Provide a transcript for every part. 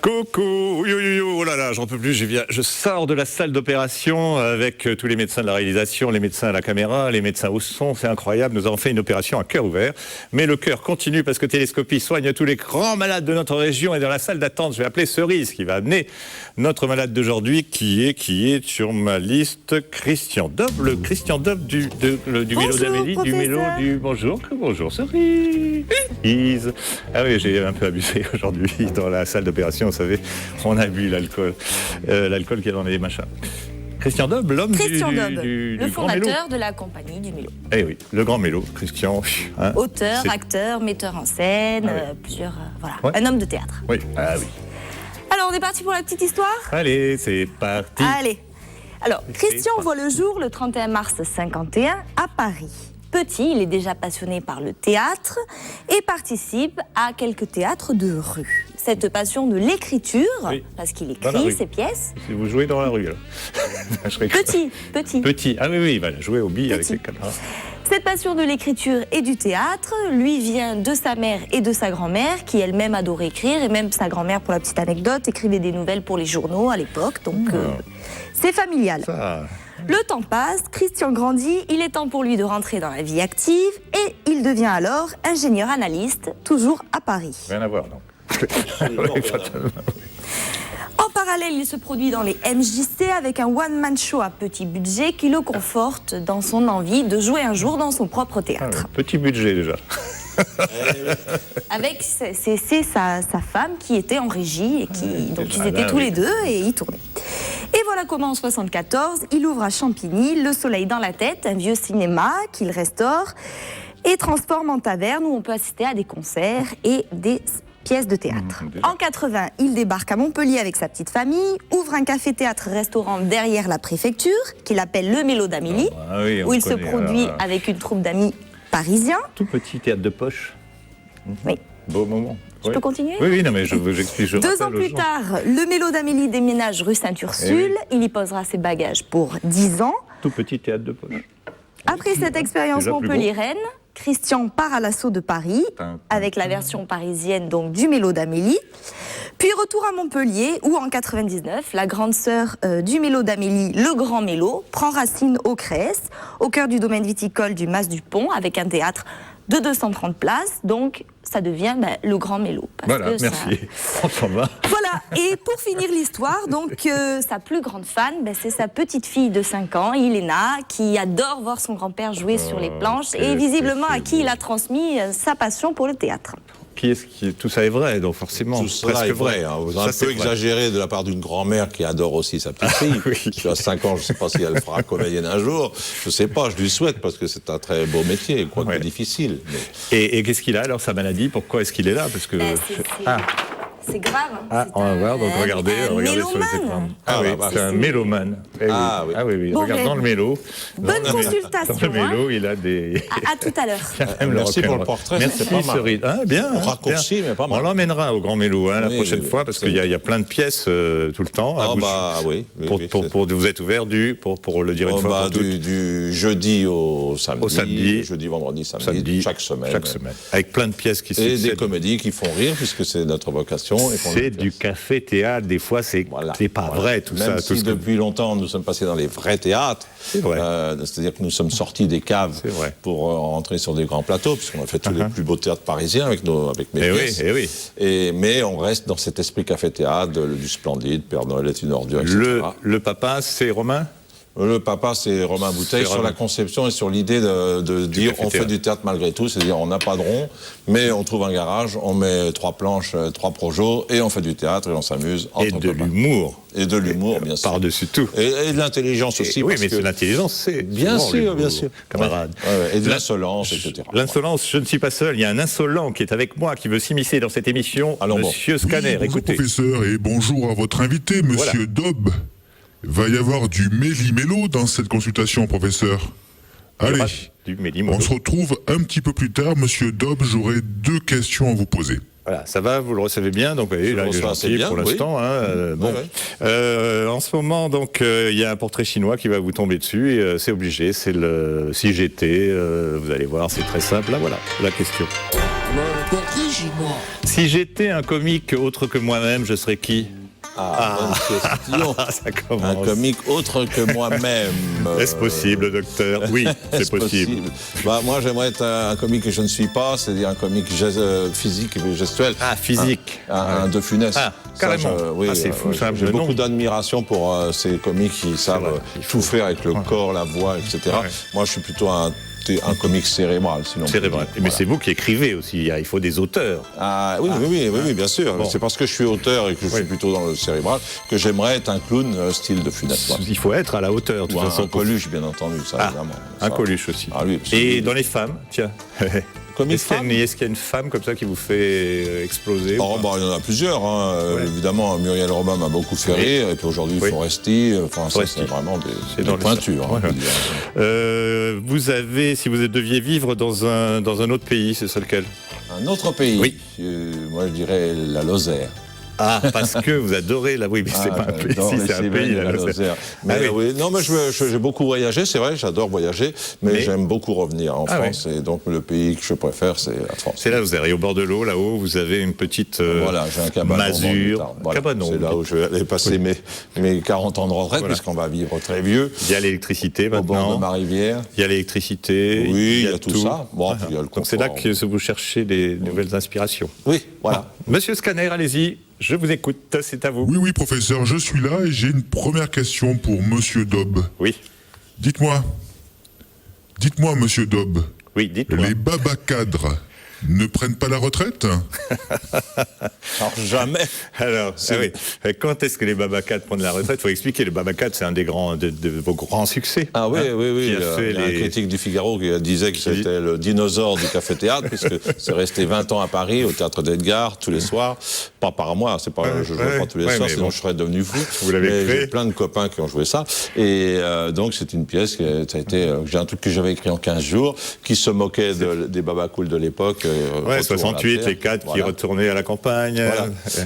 Coucou, oh là là, j'en peux plus, je sors de la salle d'opération avec tous les médecins de la réalisation, les médecins à la caméra, les médecins au son, c'est incroyable, nous avons fait une opération à cœur ouvert, mais le cœur continue parce que Télescopie soigne tous les grands malades de notre région et dans la salle d'attente, je vais appeler Cerise qui va amener notre malade d'aujourd'hui qui est sur ma liste, Christian Dob, le Christian Dob du mélo d'Amélie, du mélo du bonjour Cerise. Ah oui, j'ai un peu abusé aujourd'hui dans la salle d'opération. Vous savez, on a bu l'alcool qu'il y a dans les machins. Christian Dob, l'homme du le grand mélo. fondateur de la compagnie du mélo. Eh oui, le grand mélo, Christian. Hein, auteur, acteur, metteur en scène, plusieurs... voilà, ouais. Un homme de théâtre. Oui, ah oui. Alors, on est parti pour la petite histoire ? Allez, c'est parti. Allez. Alors, Christian voit le jour le 31 mars 51 à Paris. Petit, il est déjà passionné par le théâtre et participe à quelques théâtres de rue. Cette passion de l'écriture, parce qu'il écrit ses pièces... Si vous jouez dans la rue, alors. Petit, ah oui, il va jouer au billes avec ses camarades. Cette passion de l'écriture et du théâtre lui vient de sa mère et de sa grand-mère, qui elle-même adorait écrire, et même sa grand-mère, pour la petite anecdote, écrivait des nouvelles pour les journaux à l'époque, donc c'est familial. Ça... Le temps passe, Christian grandit, il est temps pour lui de rentrer dans la vie active et il devient alors ingénieur analyste, toujours à Paris. Rien à voir, donc. En parallèle, il se produit dans les MJC avec un one-man show à petit budget qui le conforte dans son envie de jouer un jour dans son propre théâtre. Petit budget déjà. Avec sa femme qui était en régie et donc ils étaient tous les deux et ils tournaient. Et voilà comment en 1974, il ouvre à Champigny Le Soleil dans la tête, un vieux cinéma qu'il restaure et transforme en taverne où on peut assister à des concerts et des pièces de théâtre. En 80, il débarque à Montpellier avec sa petite famille, ouvre un café-théâtre-restaurant derrière la préfecture qu'il appelle le Mélo d'Amélie, où il se produit avec une troupe d'amis parisiens. Tout petit théâtre de poche. Oui. Beau moment. Je peux continuer ? Oui, non, mais j'explique. 2 ans plus tard, le Mélo d'Amélie déménage rue Sainte-Ursule. Il y posera ses bagages pour 10 ans. Tout petit théâtre de poche. Après cette expérience montpelliéraine, Christian part à l'assaut de Paris, avec la version parisienne donc du Mélo d'Amélie. Puis retour à Montpellier, où en 99, la grande sœur du Mélo d'Amélie, le Grand Mélo, prend racine au Crès, au cœur du domaine viticole du Mas du Pont, avec un théâtre de 230 places, donc ça devient le Grand Mélo. Voilà, merci. On s'en va. Voilà, et pour finir l'histoire, donc sa plus grande fan, c'est sa petite fille de 5 ans, Iléna, qui adore voir son grand-père jouer sur les planches et visiblement à qui il a transmis sa passion pour le théâtre. Tout ça est vrai, donc forcément. Tout ça est vrai. Hein. Vous avez un peu exagéré de la part d'une grand-mère qui adore aussi sa petite fille. Qui a 5 ans, je ne sais pas si elle fera comédienne un jour. Je ne sais pas, je lui souhaite parce que c'est un très beau métier, quoique difficile. Mais... Et qu'est-ce qu'il a alors, sa maladie? Pourquoi est-ce qu'il est là? Parce que... C'est grave. On va voir, donc regardez sur les écrans. C'est un mélomane. Oui. Bon, regardant le mélo. Bonne consultation. Dans le mélo, il a des... À tout à l'heure. Merci pour le portrait. Merci, Cerise. Bien. Raccourci, mais pas mal. On l'emmènera au Grand Mélo la prochaine fois, parce qu'il y a plein de pièces tout le temps. Vous êtes ouvert pour le dire une fois pour toutes. Du jeudi au samedi. Jeudi, vendredi, samedi, chaque semaine. Avec plein de pièces qui et des comédies qui font rire, puisque c'est notre vocation. C'est du café-théâtre, des fois c'est pas vrai tout ça. Même si depuis longtemps nous sommes passés dans les vrais théâtres, c'est-à-dire que nous sommes sortis des caves pour rentrer sur des grands plateaux, puisqu'on a fait tous les plus beaux théâtres parisiens avec mes pièces. Mais on reste dans cet esprit café-théâtre, du Splendide, Père Noël est une ordure, etc. Le papa, c'est Romain ? Le papa, c'est Romain Bouteille, sur la conception et sur l'idée de dire on fait du théâtre malgré tout, c'est-à-dire on n'a pas de rond, mais on trouve un garage, on met 3 planches, 3 projos, et on fait du théâtre et on s'amuse entre copains. Et de l'humour, bien sûr. Par-dessus tout. Et de l'intelligence aussi. Oui, mais c'est l'intelligence, c'est... Bien sûr, camarade. Et de l'insolence, etc. L'insolence, je ne suis pas seul, il y a un insolent qui est avec moi, qui veut s'immiscer dans cette émission, Monsieur Scanner, bonjour, écoutez. Professeur, et bonjour à votre invité, Monsieur Dob. Va y avoir du méli-mélo dans cette consultation, professeur. Allez, on se retrouve un petit peu plus tard. Monsieur Dob, j'aurai 2 questions à vous poser. Voilà, ça va, vous le recevez bien, donc il est gentil pour l'instant. En ce moment, donc, il y a un portrait chinois qui va vous tomber dessus, et c'est obligé, c'est le si j'étais, vous allez voir, c'est très simple. Là, voilà, la question. Le portrait chinois. Si j'étais un comique autre que moi-même, je serais qui ? Bonne question. Ça commence. Un comique autre que moi-même. Est-ce possible, docteur ? Oui, c'est possible. Moi, j'aimerais être un comique que je ne suis pas, c'est-à-dire un comique physique et gestuel. Ah, physique. Un De Funès. Ah, carrément. C'est fou, ça. J'ai beaucoup d'admiration pour ces comiques qui savent tout faire avec le corps, la voix, etc. Ouais. Moi, je suis plutôt un comique cérébral, sinon. Cérébral. Mais c'est vous qui écrivez aussi, il faut des auteurs. Oui, bien sûr. Bon. C'est parce que je suis auteur et que je suis plutôt dans le cérébral que j'aimerais être un clown style De Funès. Il faut être à la hauteur, de toute façon. Un Coluche, bien entendu, ça, évidemment. Un Coluche aussi. Oui, et dans les femmes, tiens. Est-ce qu'il y a une femme comme ça qui vous fait exploser? Il y en a plusieurs. Évidemment, Muriel Robin m'a beaucoup fait rire. Et puis aujourd'hui, Foresti. C'est vraiment des pointures. Vous avez, si vous deviez vivre dans un autre pays, c'est ça lequel? Un autre pays? Oui. Moi, je dirais la Lozère. Ah, parce que vous adorez mais c'est pas un pays, c'est un pays, la Lozère. Mais j'ai beaucoup voyagé, c'est vrai, j'adore voyager, mais j'aime beaucoup revenir en France, et donc le pays que je préfère, c'est la France. C'est la Lozère, et au bord de l'eau, là-haut, vous avez une petite j'ai un cabanon masure. Cabanon. C'est là où je vais aller passer mes 40 ans de retraite, puisqu'on va vivre très vieux. Il y a l'électricité maintenant. Au bord de ma rivière. Il y a l'électricité. Oui, il y a tout ça. Il y a le confort. Donc c'est là que vous cherchez des nouvelles inspirations. Oui, voilà. Monsieur Scanner, allez-y. Je vous écoute, c'est à vous. Oui, professeur, je suis là et j'ai une première question pour Monsieur Dob. Oui. Dites-moi, Monsieur Dob. Oui, dites-moi. Les babacadres ne prennent pas la retraite? Alors, jamais. Alors, quand est-ce que les babacadres prennent la retraite? Il faut expliquer, les babacadres, c'est un des grands, de vos grands succès. Ah oui. Il y a un critique du Figaro qui disait que c'était le dinosaure du café-théâtre, puisque c'est resté 20 ans à Paris, au Théâtre d'Edgar, tous les soirs. Pas par mois, je ne jouais pas tous les soirs, sinon je serais devenu fou. Vous l'avez créé. J'ai plein de copains qui ont joué ça. Et donc, c'est une pièce j'ai un truc que j'avais écrit en 15 jours, qui se moquait des babacools de l'époque. 68, les 4 qui retournaient à la campagne.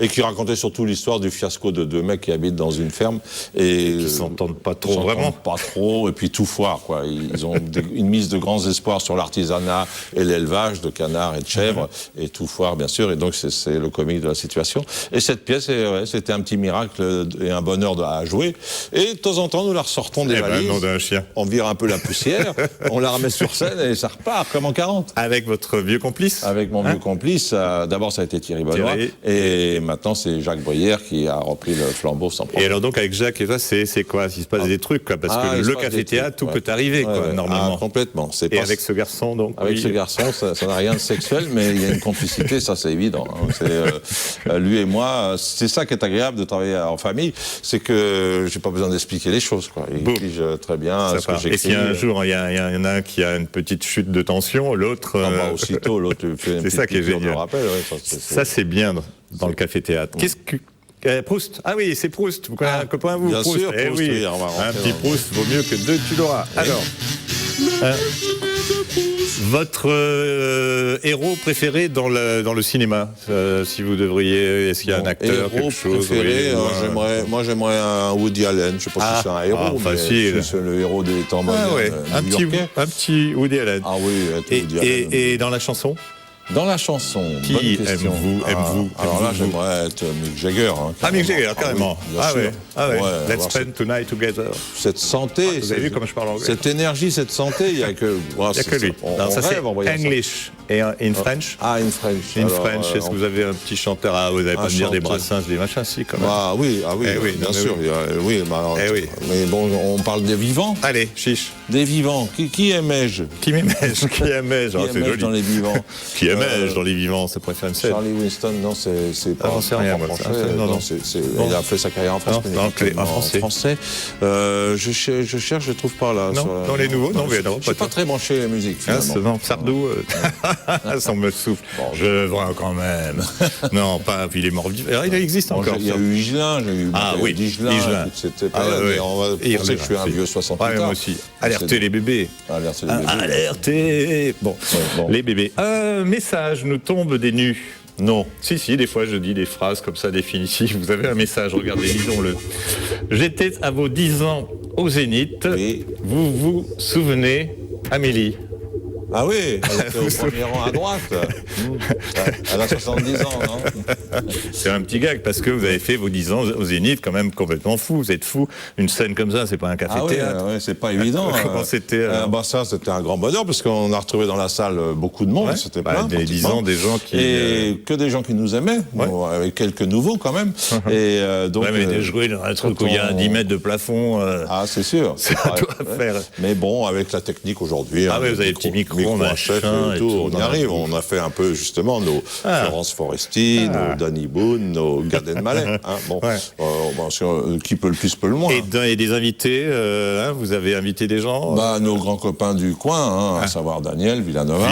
Et qui racontait surtout l'histoire du fiasco de deux mecs qui habitent dans une ferme. Et qui s'entendent pas trop, vraiment. Pas trop, et puis tout foire, quoi. Ils ont une mise de grands espoirs sur l'artisanat et l'élevage de canards et de chèvres, et tout foire, bien sûr. Et donc, c'est le comique de la situation. Et cette pièce, c'était un petit miracle et un bonheur à jouer. Et de temps en temps, nous la ressortons des valises. Nom d'un chien. On vire un peu la poussière, on la remet sur scène et ça repart comme en 40. Avec votre vieux complice? Avec mon vieux complice. D'abord, ça a été Thierry Benoît. Et maintenant, c'est Jacques Bruyère qui a repris le flambeau sans problème. Et alors donc, avec Jacques et toi, c'est quoi? Il se passe des trucs, quoi, parce que le café-théâtre, tout peut arriver, normalement. Complètement. Et avec ce garçon, donc? Avec ce garçon, ça n'a rien de sexuel, mais il y a une complicité, ça c'est évident. Lui et moi, c'est ça qui est agréable de travailler en famille, c'est que j'ai pas besoin d'expliquer les choses, quoi. Il pige très bien ce que j'écris. Et si un jour, il y en a un qui a une petite chute de tension, l'autre... aussitôt, l'autre fait une petite piqûre de rappel. Ça, c'est bien dans le café-théâtre. Qu'est-ce que... Proust. Ah oui, c'est Proust. Vous connaissez un copain, vous? Bien Proust. sûr, Proust, oui. Un petit Proust vaut mieux que deux, tu l'auras. Alors, votre héros préféré dans le cinéma, si vous devriez, est-ce qu'il y a un acteur, quelque chose préféré, moi j'aimerais un Woody Allen. Je ne sais pas si c'est un héros, mais c'est le héros des temps modernes. Un petit Woody Allen. Ah oui, Woody Allen. Et dans la chanson? Dans la chanson, qui aime-vous? Alors là, j'aimerais être Mick Jagger. Mick Jagger, carrément. Ouais, Let's spend tonight together. Cette santé, vous avez vu comme je parle anglais? Cette énergie, cette santé, il n'y a que lui. Ça, c'est English. Et in French? In French. In French, est-ce que vous avez un petit chanteur? Vous n'allez pas me dire des Brassens, des machins, si, quand même. Oui, bien sûr. Mais bon, on parle des vivants. Allez, chiche. Des vivants. Qui aimais-je? Qui m'aimais-je? Qui aimais-je? C'est joli. Dans les vivants. Qui aimais-je dans les vivants? Ça préfère une scène. Charlie Winston, non, c'est pas. J'en sais rien, moi. Il a fait sa carrière en France. En français. Je cherche, je trouve pas là. Non, dans les nouveaux, non, mais non. Je suis pas très branché la musique, finalement. Non, Sardou, ça me souffle. Je vois quand même. Non, pas, puis il est mort. Il existe encore. Il y a eu Higelin, j'ai eu Higelin. C'était pas. On va penser que je suis un vieux 68 ans. Moi aussi. Alertez les bébés. Alertez. Bon, les bébés. Un message nous tombe des nues. Non. Si, des fois je dis des phrases comme ça définitives. Vous avez un message, regardez, lisons-le. J'étais à vos 10 ans au Zénith. Oui. Vous vous souvenez, Amélie? Ah oui, elle était au premier rang à droite. Elle a 70 ans, non? C'est un petit gag, parce que vous avez fait vos 10 ans au Zénith, quand même complètement fou. Vous êtes fou. Une scène comme ça, c'est pas un café-théâtre. Oui, c'est pas évident. Comment c'était ça, c'était un grand bonheur, parce qu'on a retrouvé dans la salle beaucoup de monde. C'était plein. Des 10 ans, des gens qui... Et que des gens qui nous aimaient, bon, avec quelques nouveaux quand même. Et donc, mais de jouer dans un truc où il y a 10 mètres de plafond... Ah, c'est sûr. C'est à toi à faire. Mais bon, avec la technique aujourd'hui... Ah oui, vous avez des petits micros, chef et tout, on y arrive. On a fait un peu, justement, nos Florence Foresti, nos Danny Boone, nos Gad Elmaleh. Qui peut le plus, peut le moins. Et des invités, vous avez invité des gens Nos grands copains du coin, à savoir Daniel Villanova,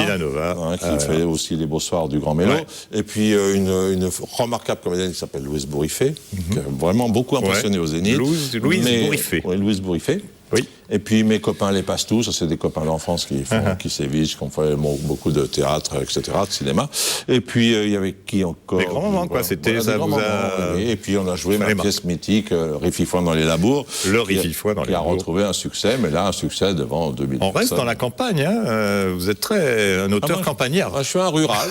qui fait aussi les beaux soirs du Grand Mélo. Et puis une remarquable comédienne qui s'appelle Louise Bourriffé, qui a vraiment beaucoup impressionné au Zénith. Louise Bourriffé. Oui, Louise Bourriffé. Oui. Et puis mes copains les Pastou, ça c'est des copains d'enfance qui sévissent, qui ont fait beaucoup de théâtre, etc., de cinéma. Et puis il y avait qui encore? Des grands moments, quoi. C'était ça vous a... Et puis on a joué ma pièce mythique, Rififoin dans les labours. Le Rififoin dans les labours. Qui a retrouvé un succès, mais là un succès devant 2000 On reste dans la campagne, vous êtes un auteur campagnard. Je suis un rural,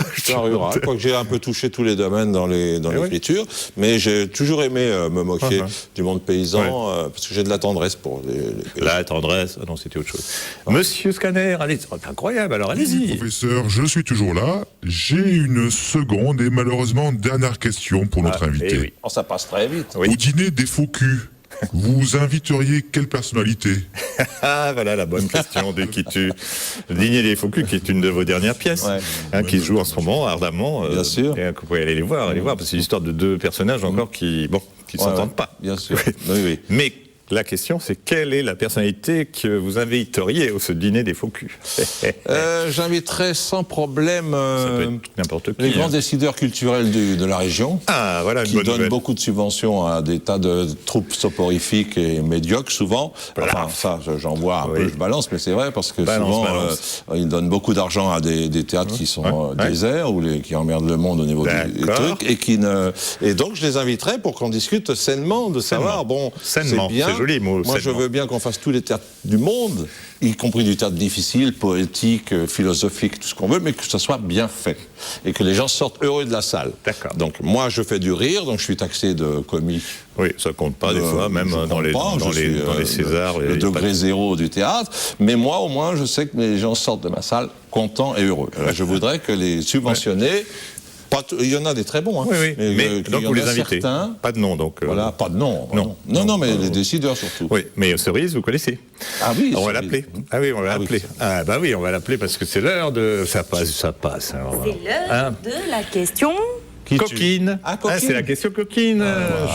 quoique j'ai un peu touché tous les domaines dans l'écriture, mais j'ai toujours aimé me moquer du monde paysan, parce que j'ai de la tendresse pour les la tendresse, non, c'était autre chose. Monsieur Scanner, allez, c'est incroyable, alors allez-y. Professeur, je suis toujours là. J'ai une seconde et malheureusement dernière question pour notre invité. Oui. Ça passe très vite. Au dîner des faux culs, vous inviteriez quelle personnalité? Ah, voilà la bonne question de qui tu... Le Dîner des faux culs, qui est une de vos dernières pièces, qui se joue en ce moment ardemment. Bien sûr. Et vous pouvez aller les voir, parce que c'est l'histoire de deux personnages encore qui s'entendent pas. Bien sûr. Oui. Mais la question, c'est quelle est la personnalité que vous inviteriez au ce dîner des faux culs? J'inviterais sans problème n'importe qui, les grands décideurs culturels de la région, qui donnent beaucoup de subventions à des tas de troupes soporifiques et médiocres, souvent. Enfin, ça, j'en vois un peu, je balance, mais c'est vrai, parce que souvent, ils donnent beaucoup d'argent à des théâtres qui sont déserts, ou qui emmerdent le monde au niveau des trucs, et donc je les inviterais pour qu'on discute sainement, de savoir, c'est bien. Joli mot. Moi, je veux bien qu'on fasse tous les théâtres du monde, y compris du théâtre difficile, poétique, philosophique, tout ce qu'on veut, mais que ça soit bien fait. Et que les gens sortent heureux de la salle. D'accord. Donc, moi, je fais du rire, donc je suis taxé de comique. Oui, ça compte pas des fois, même dans les Césars. Le degré zéro du théâtre. Mais moi, au moins, je sais que les gens sortent de ma salle contents et heureux. Alors, je voudrais que les subventionnés... Il y en a des très bons, mais donc vous les invitez. Pas de nom, donc. Voilà, pas de nom. Non, mais les décideurs surtout. Oui, mais Cerise, vous connaissez. Ah oui. On va l'appeler. Ah oui, on va l'appeler. Ah bah oui, on va l'appeler parce que c'est l'heure de. Ça passe. C'est l'heure de la question. Coquine. C'est la question coquine.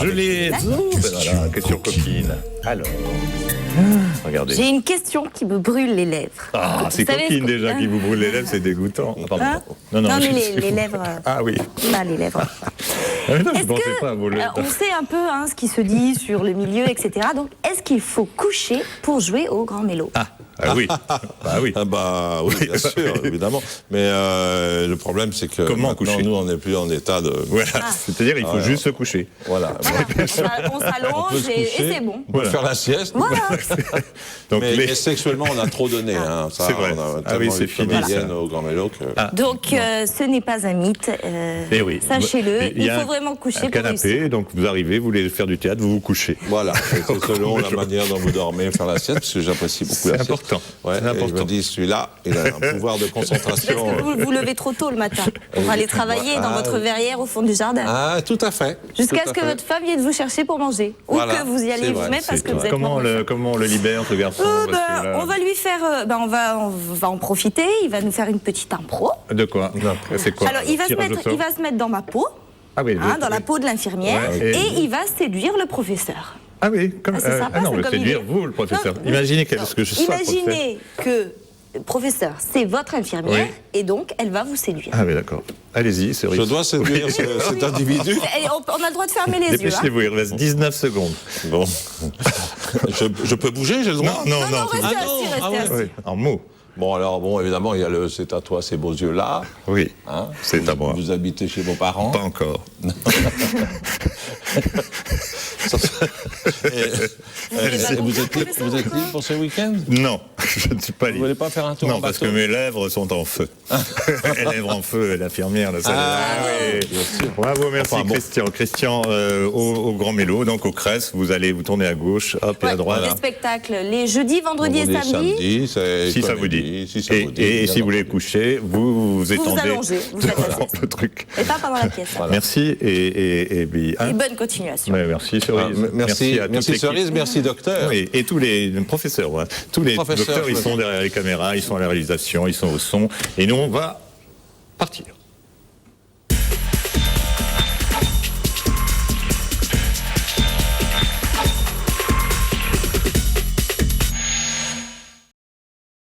Je l'ai. La question coquine. Alors. Regardez. J'ai une question qui me brûle les lèvres. Ah, c'est coquine déjà qui vous brûle les lèvres, c'est dégoûtant. Non, mais les lèvres. Ah oui. Pas les lèvres. On sait un peu ce qui se dit sur le milieu, etc. Donc, est-ce qu'il faut coucher pour jouer au Grand Mélo? Oui. Oui, bien sûr, évidemment. Mais le problème, c'est que maintenant, nous, on n'est plus en état de... Voilà, c'est-à-dire il faut juste se coucher. Voilà. On s'allonge et c'est bon. On peut faire la sieste. Voilà. Donc, mais sexuellement, on a trop donné. C'est vrai. C'est fini au Grand Mélo. Donc, ce n'est pas un mythe. Sachez-le, il faut vraiment coucher pour réussir. Donc, vous arrivez, vous voulez faire du théâtre, vous vous couchez. Voilà. C'est selon la manière dont vous dormez, faire la sieste, parce que j'apprécie beaucoup la sieste. C'est important. Je me dis, celui-là, il a un pouvoir de concentration. Parce que vous vous levez trop tôt le matin pour aller travailler dans votre verrière au fond du jardin. Ah, tout à fait. Jusqu'à ce que votre femme vienne vous chercher pour manger. Ou que vous y allez vous-même parce que vous êtes comment on le libère, ce garçon? On va lui faire... on va en profiter. Il va nous faire une petite impro. De quoi? C'est quoi? Alors, il va se mettre dans ma peau. Dans la peau de l'infirmière. Et il va séduire le professeur. Ah oui, c'est sympa, non, séduire vous, le professeur. Imaginez ce que je sois. Imaginez que le professeur, c'est votre infirmière, et donc elle va vous séduire. Ah oui, d'accord. Allez-y, Cerise. Je dois séduire cet individu. On a le droit de fermer les yeux. Dépêchez-vous, il reste 19 secondes. Bon. Je peux bouger, j'ai le droit? Non. Restez assis. En mots. Bon, alors, bon, évidemment, il y a le c'est à toi, ces beaux yeux-là. Oui, hein, c'est à moi. Vous habitez chez vos parents? Pas encore. Vous êtes libre pour ce week-end? Non, je ne suis pas libre. Vous voulez pas faire un tour Non, en parce bateau? que mes lèvres sont en feu. Les lèvres en feu, l'infirmière, là, ça. Oui. Bravo, merci Enfin, bon. Christian. Christian, au Grand Mélo, donc au Crest, vous allez vous tourner à gauche, hop, et à droite. Les spectacles, les jeudis, vendredis et samedis. Si ça vous dit. Et si vous voulez coucher, vous vous étendez. Vous allongez, vous faites la sieste. le truc. Et pas pendant la pièce. Voilà. Merci et bonne continuation. Ouais, merci Cerise. Merci à toute Cerise, l'équipe. merci docteur. Oui, et tous les professeurs, voilà. Tous les Professeurs, docteurs, ils sont derrière les caméras, ils sont à la réalisation, ils sont au son. Et nous, on va partir.